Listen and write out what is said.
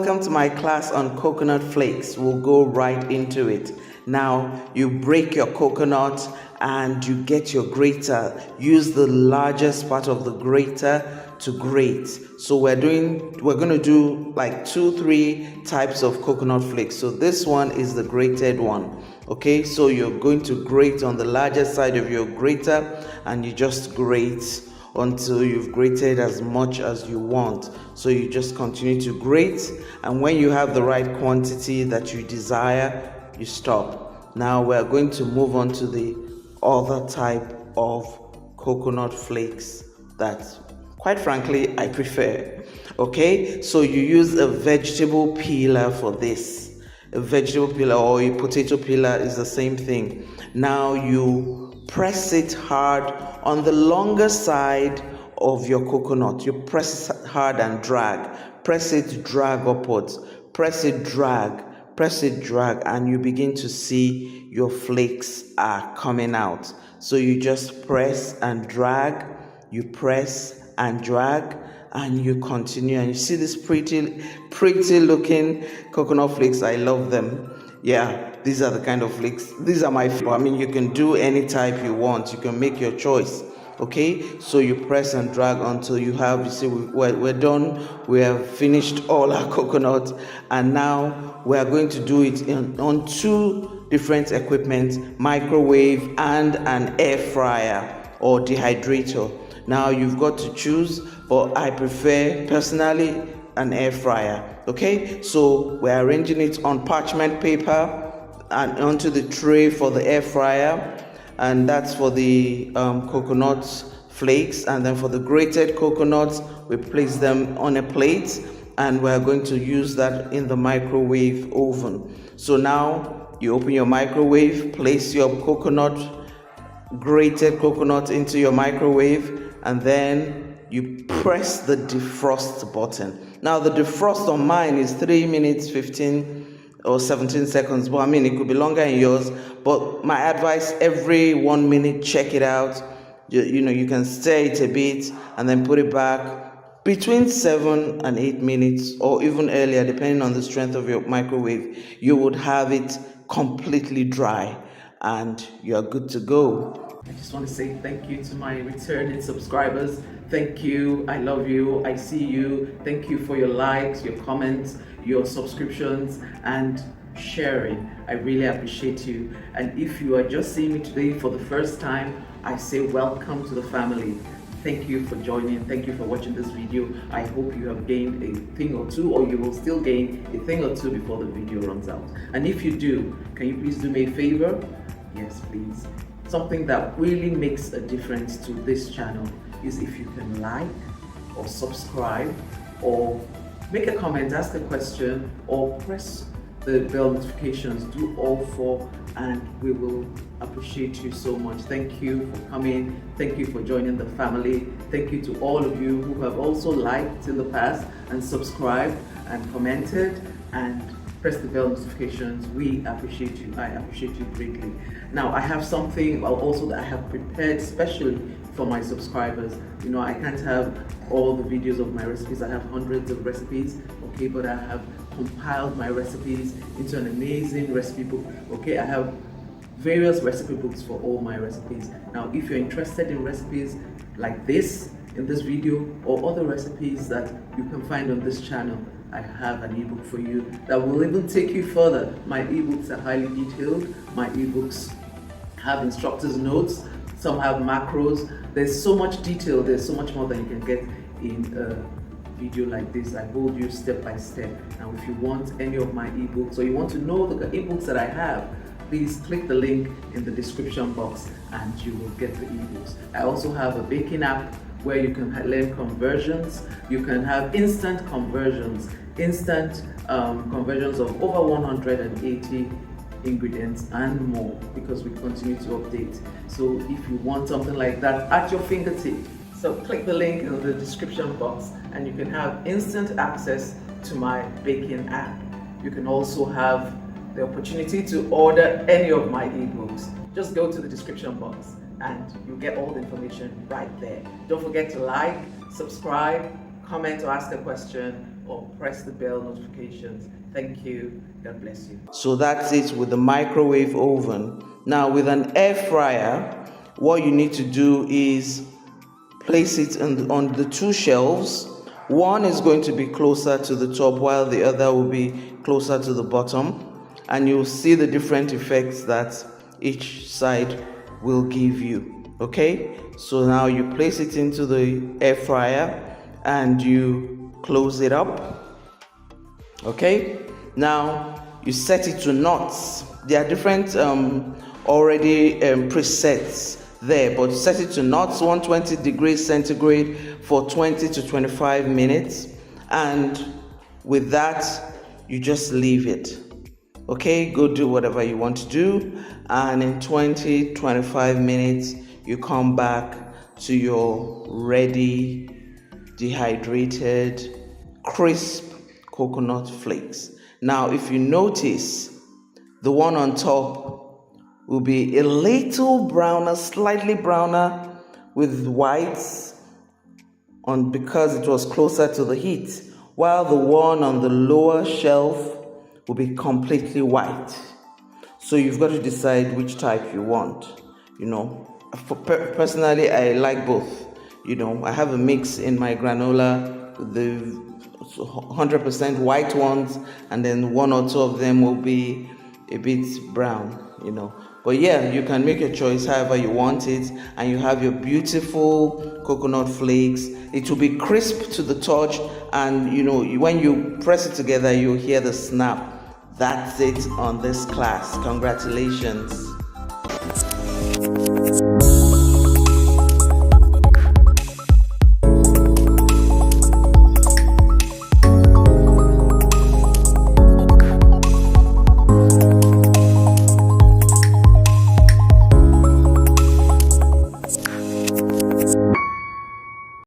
welcome to my class on coconut flakes. We'll go right into it. Now, you break your coconut and you get your grater. Use the largest part of the grater to grate. So we're going to do like 2-3 types of coconut flakes. So this one is the grated one. Okay, so you're going to grate on the largest side of your grater, and you just grate until you've grated as much as you want. So you just continue to grate, and when you have the right quantity that you desire, you stop. Now we're going to move on to the other type of coconut flakes that, quite frankly, I prefer. Okay, so you use a vegetable peeler for this. A vegetable peeler or a potato peeler is the same thing. Now you press it hard on the longer side of your coconut. You press it hard and drag. Press it, drag upwards. Press it, drag. Press it, drag, and you begin to see your flakes are coming out. So you just press and drag. You press and drag, and you continue, and you see this pretty looking coconut flakes. I love them. Yeah, these are the kind of flakes. These are my favorite. I mean, you can do any type you want. You can make your choice. Okay, so you press and drag until you have, you see, we're done. We have finished all our coconut, and now we are going to do it on 2 different equipment: microwave and an air fryer or dehydrator. Now you've got to choose, but I prefer personally an air fryer. Okay, so we're arranging it on parchment paper and onto the tray for the air fryer, and that's for the coconut flakes. And then for the grated coconuts, we place them on a plate, and we're going to use that in the microwave oven. So now you open your microwave, place your grated coconut into your microwave, and then you press the defrost button. Now the defrost on mine is 3 minutes 15 or 17 seconds, but I mean it could be longer in yours. But my advice, every 1 minute check it out. You can stir it a bit and then put it back. Between 7 and 8 minutes, or even earlier, depending on the strength of your microwave, you would have it completely dry and you're good to go. I just want to say thank you to my returning subscribers. Thank you. I love you. I see you. Thank you for your likes, your comments, your subscriptions, and sharing. I really appreciate you. And if you are just seeing me today for the first time, I say welcome to the family. Thank you for joining. Thank you for watching this video. I hope you have gained a thing or two, or you will still gain a thing or two before the video runs out. And if you do, can you please do me a favor? Yes, please. Something that really makes a difference to this channel is if you can like or subscribe or make a comment, ask a question, or press the bell notifications. Do all 4, and we will appreciate you so much. Thank you for coming. Thank you for joining the family. Thank you to all of you who have also liked in the past and subscribed and commented and press the bell notifications. We appreciate you. I appreciate you greatly. Now I have something also that I have prepared specially for my subscribers. I can't have all the videos of my recipes. I have hundreds of recipes, okay, but I have compiled my recipes into an amazing recipe book. Okay, I have various recipe books for all my recipes. Now if you're interested in recipes like this in this video, or other recipes that you can find on this channel, I have an ebook for you that will even take you further. My ebooks are highly detailed. My ebooks have instructor's notes. Some have macros. There's so much detail. There's so much more than you can get in a video like this. I hold you step by step. Now, if you want any of my ebooks, or you want to know the ebooks that I have, please click the link in the description box and you will get the ebooks. I also have a baking app where you can learn conversions. You can have instant conversions of over 180 ingredients and more, because we continue to update. So if you want something like that at your fingertips, so click the link in the description box and you can have instant access to my baking app. You can also have the opportunity to order any of my ebooks. Just go to the description box and you'll get all the information right there. Don't forget to like, subscribe, comment or ask a question, or press the bell notifications. Thank you. God bless you. So that's it with the microwave oven. Now with an air fryer, what you need to do is place it on the two shelves. One is going to be closer to the top while the other will be closer to the bottom, and you'll see the different effects that each side will give you. Okay, so now you place it into the air fryer and you close it up. Okay, now you set it to knots. There are different already presets there, but set it to knots, 120 degrees centigrade for 20 to 25 minutes, and with that you just leave it. Okay, go do whatever you want to do, and in 20-25 minutes you come back to your ready dehydrated crisp coconut flakes. Now if you notice, the one on top will be a little browner, slightly browner with whites on because it was closer to the heat, while the one on the lower shelf will be completely white. So you've got to decide which type you want. Personally, I like both. I have a mix in my granola with the 100% white ones, and then one or two of them will be a bit brown. But yeah, you can make your choice however you want it, and you have your beautiful coconut flakes. It will be crisp to the touch, and when you press it together, you'll hear the snap. That's it on this class. Congratulations.